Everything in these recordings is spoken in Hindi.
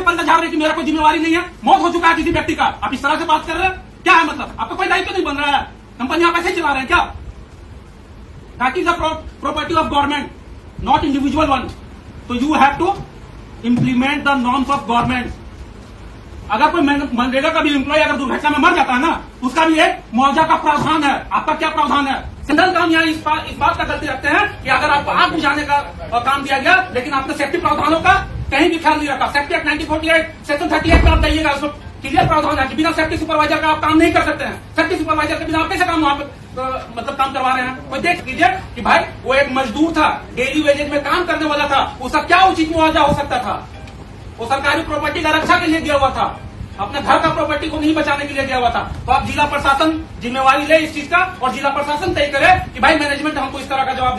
बंदा झाड़ रहे कि मेरा कोई जिम्मेवारी नहीं है, मौत हो चुका है किसी व्यक्ति का, आप इस तरह से बात कर रहे हैं, क्या है मतलब? आपका कोई दायित्व नहीं बन रहा है, कंपनी आप ऐसे चला रहे हैं क्या? That is the property of government, not individual one. तो you have to implement the norms of government. अगर कोई मनरेगा का भी एम्प्लॉय अगर दुर्घटना में मर जाता है ना, उसका भी एक मुआवजा का प्रावधान है। आपका क्या प्रावधान है? सिंगल काम यहाँ इस बात का गलती रखते हैं कि अगर आपको आग बुझाने का काम दिया गया, लेकिन आपने सेफ्टी प्रावधानों का कहीं भी ख्याल नहीं रखा। सेफ्टी एक्ट 1948 सेक्शन 38 में आप जाइएगा, उसमें क्लियर प्रावधान है कि बिना सेफ्टी सुपरवाइजर का आप काम नहीं कर सकते हैं। सेफ्टी सुपरवाइजर के बिना आप कैसे काम वहां पे मतलब काम करवा रहे हैं? कोई देख लीजिए कि भाई वो एक मजदूर था, डेली वेजेज में काम करने वाला था, उसका क्या उचित मुआवजा हो सकता था? वो सरकारी प्रॉपर्टी का रक्षा के लिए दिया हुआ था, अपने घर का प्रॉपर्टी को नहीं बचाने के लिए दिया हुआ था। तो आप जिला प्रशासन जिम्मेवारी ले इस चीज का, और जिला प्रशासन तय करे कि भाई मैनेजमेंट हमको इस तरह का जवाब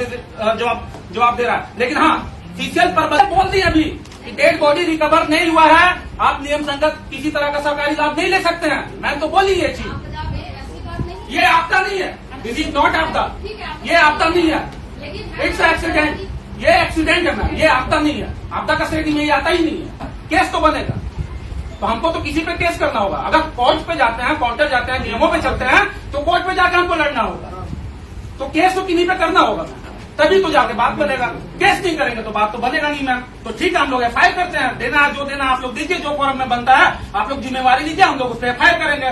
दे रहा है। लेकिन हाँ, ऑफिशियल पर्पज बोल दी अभी कि डेड बॉडी रिकवर नहीं हुआ है, आप नियम संगत किसी तरह का सरकारी लाभ नहीं ले सकते हैं। मैं तो बोली ये चीज, ये आपदा नहीं है, दिस इज नॉट आपदा, ये आपदा नहीं है, इट्स एक्सीडेंट, ये एक्सीडेंट है ना, ये आपदा नहीं है। आपदा का श्रेणी में ये आता ही नहीं है। केस तो बनेगा, तो हमको तो किसी पे केस करना होगा। अगर कोर्ट पे जाते हैं, कोर्टर जाते हैं, नियमों पे चलते हैं, तो कोर्ट पे जाकर हमको लड़ना होगा। तो केस तो किन्हीं पे करना होगा, तभी तो जाके बात बनेगा। केस नहीं करेंगे तो बात तो बनेगा नहीं। मैम तो ठीक है, हम लोग एफआईआर करते हैं, देना है जो देना आप लोग दीजिए, जो फॉर्म में बनता है आप लोग जिम्मेवारी लीजिए, हम लोग उस पर एफआईआर करेंगे।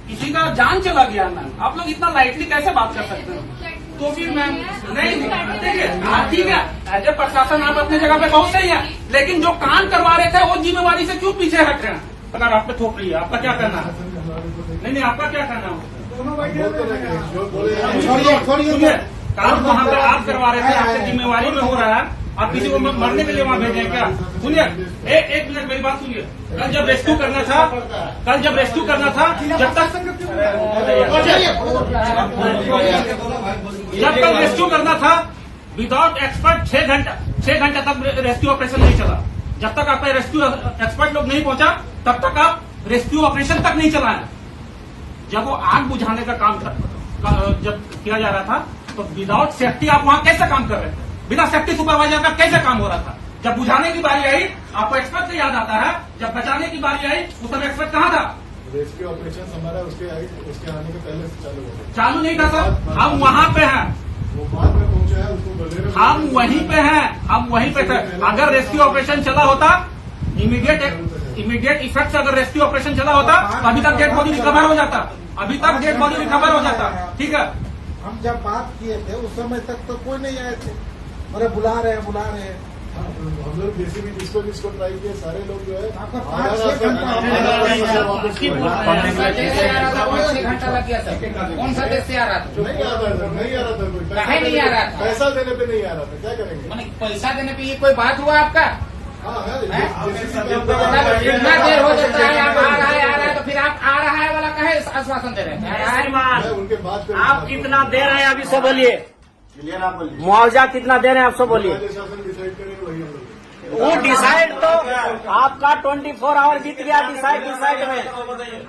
किसी का जान चला गया मैम, आप लोग इतना लाइटली कैसे बात कर सकते हैं? तो फिर मैम नहीं ठीक है, एज ए प्रशासन आप अपनी जगह पे बहुत सही है, लेकिन जो काम करवा रहे थे वो जिम्मेवारी से क्यों पीछे हट रहे हैं? अगर आप पे थोप रही है, आपका क्या करना है? नहीं, आपका क्या करना है? छोड़िए, काम वहाँ पे आप करवा रहे थे, आपकी जिम्मेवारी में हो रहा है, आप किसी को मरने के लिए वहाँ भेजें क्या? सुनिए, एक मिनट मेरी बात सुनिए। कल जब रेस्क्यू करना था, जब कल रेस्क्यू करना था, विदाउट एक्सपर्ट 6 घंटा तक रेस्क्यू ऑपरेशन नहीं चला। जब तक आपका रेस्क्यू एक्सपर्ट लोग नहीं पहुंचा, तब तक आप रेस्क्यू ऑपरेशन तक नहीं चलाए। जब वो आग बुझाने का काम जब किया जा रहा था, तो विदाउट सेफ्टी आप वहां कैसे काम कर रहे थे? बिना सेफ्टी सुपरवाइजर का कैसे काम हो रहा था? जब बुझाने की बारी आई, आपको एक्सपर्ट से याद आता है, जब बचाने की बारी आई उस समय एक्सपर्ट कहाँ था? रेस्क्यू ऑपरेशन हमारा उसके आने के पहले से चालू हो गया। चालू नहीं था सर, हम वहाँ पे हैं, वो बाद में पहुंचा है, उसको हम वहीं पे हैं, हम वहीं पे थे। अगर रेस्क्यू ऑपरेशन चला होता, इमीडिएट इफेक्ट से अगर रेस्क्यू ऑपरेशन चला होता, तो अभी तक डेड बॉडी रिकवर हो जाता, ठीक है। हम जब बात किए थे उस समय तक तो कोई नहीं आए थे, अरे बुला रहे हैं। हम लोग जेसीबी जिसको ट्राई किए, सारे लोग जो है 6 घंटा लग गया सर। कौन सा देश से आ रहा था? नहीं आ रहा था कोई, नहीं आ रहा था, पैसा देने पे नहीं आ रहा था, क्या करेंगे? मैंने पैसा देने पे ये कोई बात हुआ आपका? हाँ है, इतना देर हो जाता है, आप आ रहा है, तो फिर आप आ रहा है वाला कहे आश्वासन दे रहे हैं? उनके बाद आप कितना दे रहे हैं अभी सब बोलिए, मुआवजा कितना दे रहे हैं आप सब बोलिए। शासन डिसाइड करेंगे वही हम लोग। वो डिसाइड तो आपका 24 आवर बीत गया डिसाइड में,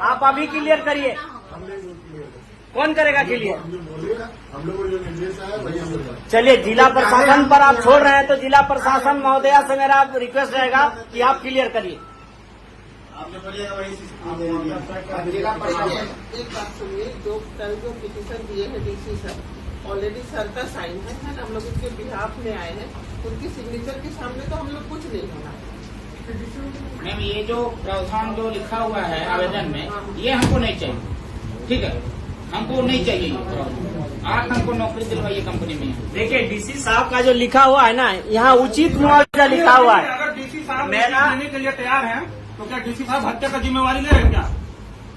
आप अभी क्लियर करिए। कौन करेगा क्लियर? हम लोग को जो निर्देश है वही हम लोग। चलिए, जिला प्रशासन पर आप छोड़ रहे हैं, तो जिला प्रशासन महोदया से मेरा रिक्वेस्ट रहेगा कि आप क्लियर करिए। जिला प्रशासन एक बात सुनिए, जो कल जो पिटीशन दिए हैं डीसी सर, ऑलरेडी सर का साइन है, हम लोग उसके बिहाफ में आए हैं, उनकी सिग्नेचर के सामने तो हम लोग कुछ नहीं होना। मैम ये जो प्रावधान जो लिखा हुआ है आवेदन में, ये हमको नहीं चाहिए, ठीक है, हमको नहीं चाहिए। आप हमको नौकरी दिलवाइए कंपनी में। देखिए, डीसी साहब का जो लिखा हुआ है ना, यहाँ उचित मुआवजा लिखा हुआ है। अगर डीसी साहब देने के लिए तैयार हैं, तो क्या डीसी साहब हत्या का जिम्मेवारी ले रहे हैं क्या?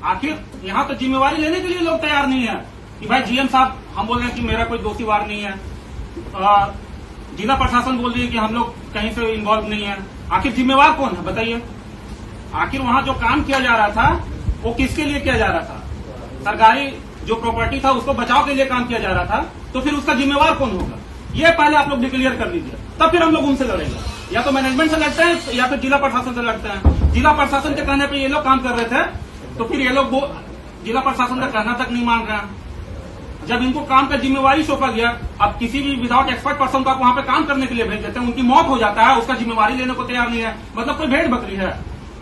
आखिर यहाँ तो जिम्मेवारी लेने के लिए लोग तैयार नहीं है कि भाई जीएम साहब हम बोल रहे हैं कि मेरा कोई दोषी वार नहीं है, जिला प्रशासन बोल रही है कि हम लोग कहीं से इन्वॉल्व नहीं है। आखिर जिम्मेवार कौन है बताइए? आखिर वहाँ जो काम किया जा रहा था वो किसके लिए किया जा रहा था? सरकारी जो प्रॉपर्टी था उसको बचाव के लिए काम किया जा रहा था, तो फिर उसका जिम्मेवार कौन होगा? ये पहले आप लोग डिक्लेयर कर लीजिए, तब फिर हम लोग उनसे लड़ेंगे। या तो मैनेजमेंट से लड़ते हैं या फिर जिला प्रशासन से लड़ते हैं। जिला प्रशासन के कहने पे ये लोग काम कर रहे थे, तो फिर ये लोग जिला प्रशासन का कहना तक नहीं मान रहे हैं। जब इनको काम का जिम्मेवारी सौंपा गया, अब किसी भी विदाउट एक्सपर्ट पर्सन को आप वहां पे काम करने के लिए भेज देते हैं, उनकी मौत हो जाता है, उसका जिम्मेवारी लेने को तैयार नहीं है, मतलब कोई भेड़ बकरी है।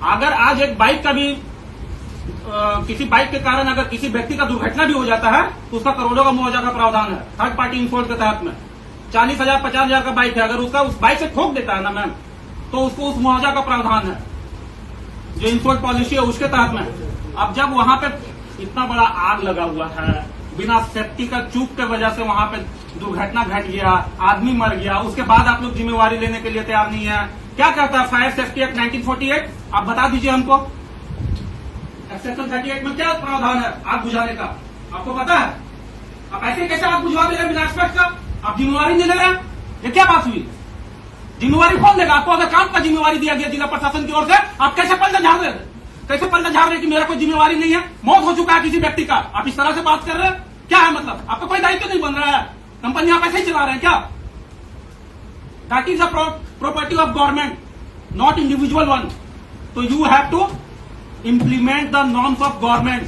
अगर आज एक बाइक का भी किसी बाइक के कारण अगर किसी व्यक्ति का दुर्घटना भी हो जाता है तो उसका करोड़ों का मुआवजा का प्रावधान है थर्ड पार्टी इंश्योरेंस के तहत में। 40,000 50,000 का बाइक है, अगर उसका उस बाइक से ठोक देता है ना मैम, तो उसको उस मुआवजा का प्रावधान है जो इंश्योरेंस पॉलिसी है उसके तहत में। अब जब वहां पे इतना बड़ा आग लगा हुआ है, बिना सेफ्टी का चूक के वजह से वहां पे दुर्घटना घट गया, आदमी मर गया, उसके बाद आप लोग जिम्मेवारी लेने के लिए तैयार नहीं है। क्या कहता है फायर सेफ्टी एक्ट 1948? आप बता दीजिए हमको, सेक्शन 38 में क्या प्रावधान है आग बुझाने का? आपको पता है? आप ऐसे कैसे आग बुझवा दे रहे हैं बिना एक्सपर्ट का? आप जिम्मेवारी नहीं ले रहे हैं? ये क्या बात हुई? जिम्मेवारी कौन देगा आपको? अगर काम का जिम्मेवारी दिया गया जिला प्रशासन की ओर से, आप कैसे पर्दा झाड़ रहे? कैसे पर्दा झाड़ रहे कि मेरा कोई जिम्मेवारी नहीं है? मौत हो चुका है किसी व्यक्ति का, आप इस तरह से बात कर रहे हैं? क्या है मतलब? आपका कोई दायित्व नहीं बन रहा है? कंपनी आप ऐसे ही चला रहे हैं क्या? That is a property of government, not individual one. तो you have to implement the norms of government.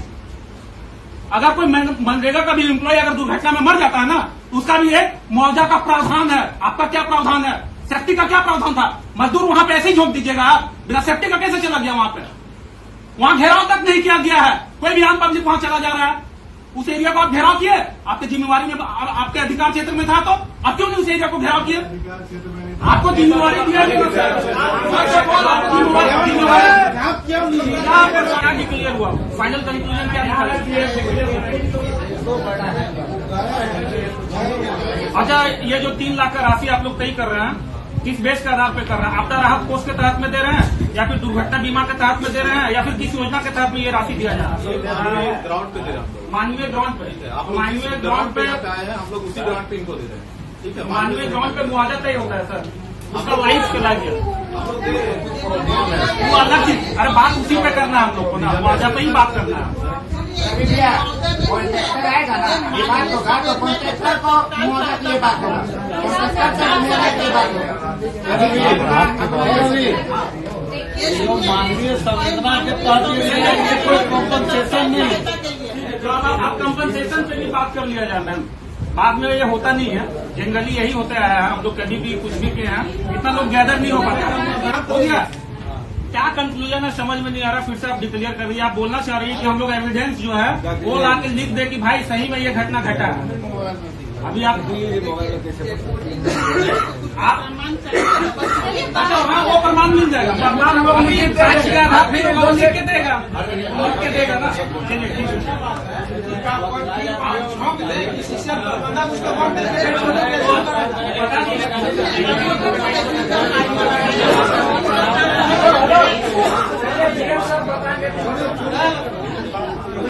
अगर कोई मनरेगा का भी एम्प्लॉय अगर दुर्घटना में मर जाता है ना, उसका भी एक मुआवजा का प्रावधान है। आपका क्या प्रावधान है? सेफ्टी का क्या प्रावधान था? मजदूर वहां पे ऐसे ही झोंक दीजिएगा आप? बिना सेफ्टी का कैसे चला गया वहां पे? वहां घेराव तक नहीं किया गया है, कोई भी आम पब्लिक वहां चला जा रहा है। उस एरिया को आप घेराव किए? आपके जिम्मेवारी में, आपके अधिकार क्षेत्र में था तो अब क्यों नहीं उस एरिया को घेराव किए? अधिकार क्षेत्र में आपको जिम्मेवारी दिया गया क्लियर हुआ? फाइनल कंक्लूजन क्या निकाला? अच्छा, ये जो 3 लाख का राशि आप लोग तय कर रहे हैं, किस बेस के आधार पे कर रहे हैं? आपदा राहत कोष के तहत में दे रहे हैं, या फिर दुर्घटना बीमा के तहत में दे रहे हैं, या फिर किस योजना के तहत में ये राशि दिया जा रहा है? ग्राउंड पे दे रहे हैं, मानवीय ग्राउंड पे। मानवीय ग्राउंड पे आए हैं हम लोग, उसी ग्राउंड पे इनको दे रहे हैं। ठीक है, मानवीय ग्राउंड पे मुआवजा तय होता है सर, उसका लाइफ के लाइफ वो अलग चीज। अरे बात उसी पे करना है हम लोग को ना, मुआवजा पे ही बात करना है। कॉन्ट्रैक्टर आएगा ना, ये बात होगा तो कॉन्ट्रैक्टर को मुआवजा की ये बात होगा, कॉन्ट्रैक्टर से मुआवजा की बात होगा। मानवीय संवेदना के तहत कोई कॉम्पनसेशन नहीं। तो अब कंपनसेशन पे भी बात कर लिया जाए मैम, बाद में ये होता नहीं है, जनरली यही होता है। हम लोग कभी भी कुछ भी किए हैं, इतना लोग गैदर नहीं हो पाते। हो गया क्या कंक्लूजन है समझ में नहीं आ रहा, फिर से आप डिक्लेयर कर रही है। आप बोलना चाह रही है कि हम लोग एविडेंस जो है वो ला के लिख दे कि भाई सही में ये घटना घटा है। अभी आप अच्छा हाँ, वो प्रमाण मिल जाएगा। प्रमाण साक्ष्य के आधार पे वो लिख के देगा, लिख के देगा ना। चलिए ठीक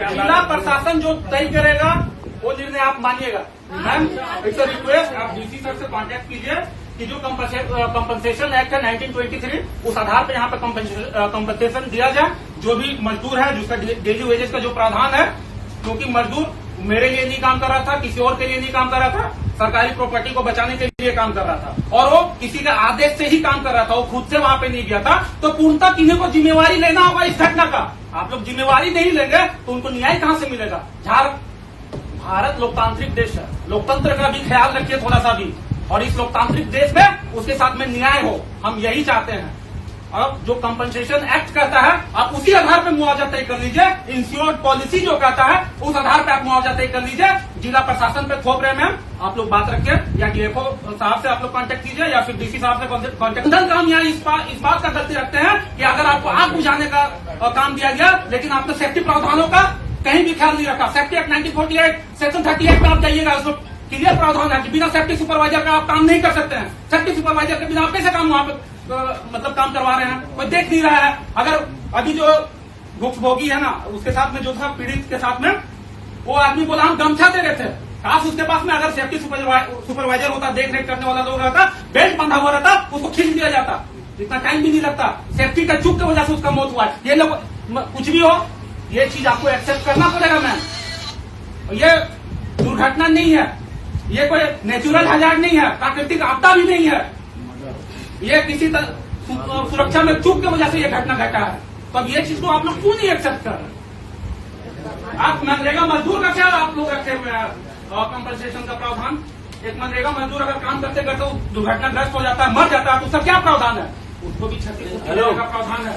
जिला प्रशासन जो तय करेगा वो निर्णय आप मानिएगा। मैम इट्स अ रिक्वेस्ट, आप डीसी सर से कांटेक्ट कीजिए कि जो कंपनसेशन एक्ट है 1923, उस आधार पर यहाँ पे कंपनसेशन दिया जाए। जो भी मजदूर है जिसका डेली वेजेस का जो प्रावधान है, क्योंकि मजदूर मेरे लिए नहीं काम कर रहा था, किसी और के लिए नहीं काम कर रहा था, सरकारी प्रॉपर्टी को बचाने के लिए काम कर रहा था, और वो किसी के आदेश से ही काम कर रहा था, वो खुद से वहां पे नहीं गया था। तो पूर्णतः किन्हीं को जिम्मेवारी लेना होगा इस घटना का। आप लोग जिम्मेवारी नहीं लेंगे तो उनको न्याय कहां से मिलेगा? भारत लोकतांत्रिक देश है, लोकतंत्र का भी ख्याल रखिए थोड़ा सा भी, और इस लोकतांत्रिक देश में उसके साथ में न्याय हो, हम यही चाहते हैं। अब जो कंपनसेशन एक्ट कहता है आप उसी आधार पर मुआवजा तय कर लीजिए। इंश्योरेंस पॉलिसी जो कहता है उस आधार पर आप मुआवजा तय कर लीजिए। जिला प्रशासन पे थोप रहे मैम, आप लोग बात रखिए, या डीएफओ साहब से आप लोग कांटेक्ट कीजिए, या फिर डीसी साहब से कांटेक्ट। काम यहाँ इस बात का गलती रखते हैं कि अगर आपको आग बुझाने का काम दिया गया, लेकिन आपने सेफ्टी प्रावधानों का कहीं भी ख्याल नहीं रखा। सेफ्टी एक्ट 1948 सेक्शन 38 में आप जाइएगा, उसमें क्लियर प्रावधान है कि बिना सेफ्टी सुपरवाइजर का आप काम नहीं कर सकते हैं। सेफ्टी सुपरवाइजर के बिना आप कैसे काम वहां पे मतलब काम करवा रहे हैं? कोई देख नहीं रहा है। अगर अभी जो भुक्तभोगी है ना, उसके साथ में जो था पीड़ित के साथ में, वो आदमी बोला हम गमछा दे रहे थे, काश उसके पास में अगर सेफ्टी सुपरवाइजर होता, देख रेख करने वाला लोग रहता, बेल्ट बंधा हुआ रहता, उसको खींच दिया जाता, इतना टाइम भी नहीं लगता। सेफ्टी का चूक की वजह से उसका मौत हुआ है। ये लोग कुछ भी हो, ये चीज आपको एक्सेप्ट करना पड़ेगा मैम। ये दुर्घटना नहीं है, ये कोई नेचुरल हैजार्ड नहीं है, प्राकृतिक आपदा भी नहीं है, ये किसी सुरक्षा में चूक की वजह से ये घटना घटा है। तो अब ये चीज को आप लोग क्यों नहीं एक्सेप्ट कर रहे? आप मनरेगा मजदूर का क्या आप लोग रखे हुए हैं कंपनसेशन का प्रावधान? एक मनरेगा मजदूर अगर काम करते करते दुर्घटनाग्रस्त हो जाता है, मर जाता है, तो उसका क्या प्रावधान है? उसको भी क्षति का प्रावधान है।